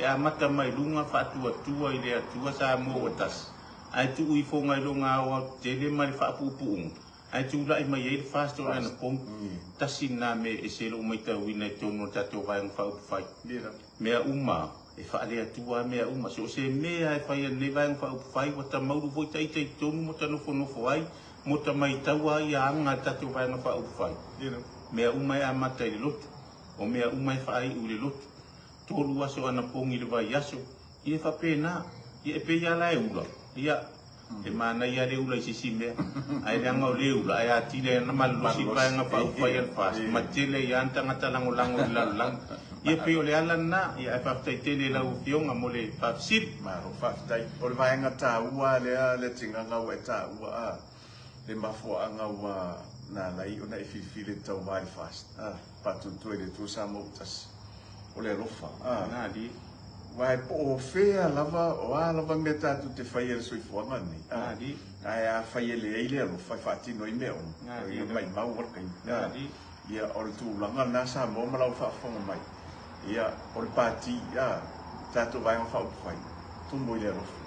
Ya mata mai lunga fatua tua ile tua sa mo watas. Ai tu ui fonga lunga wa jele mai fa pupuung. Ai tu lai mai ele fast ora na pom. Tasina me eselo mai ta wina tono tato vai fa fai. Mea uma e fa ale tua mea uma so se mea e fa ne vai fa fai wa ta mau vo tai tai tono mo ta no fo no fai. Mo ta mai tawa ia anga tato vai fa fai. Mea uma ya mata ile lot. O mea uma fa ai ule lot. Tolu aso ana pongi le vai aso ia fa pena ia pe ia la eula ia e mana ia le ula sisi me ai nga le ula ai atile na malu si pa nga pa pa ia fas matele ia anta ngata lango lang ia pe ole ala na ia fa tai tele la u fionga mole fa sip maro fa tai ole vai ngata ua le tinga nga wa ta ua le mafo anga ua na lai ona e fifile tau vai fast pa tu le tu sa mo tas ole lofa na di vai po fea lava o lava meta tu te fai el sui fuanga ni di ai a fai ele ile lo fai fati no imeo ia mai mau or kai di ia or tu langa na sa mo mala fa fonga mai ia or pati ia tatu vai fa fai tu mo ile lofa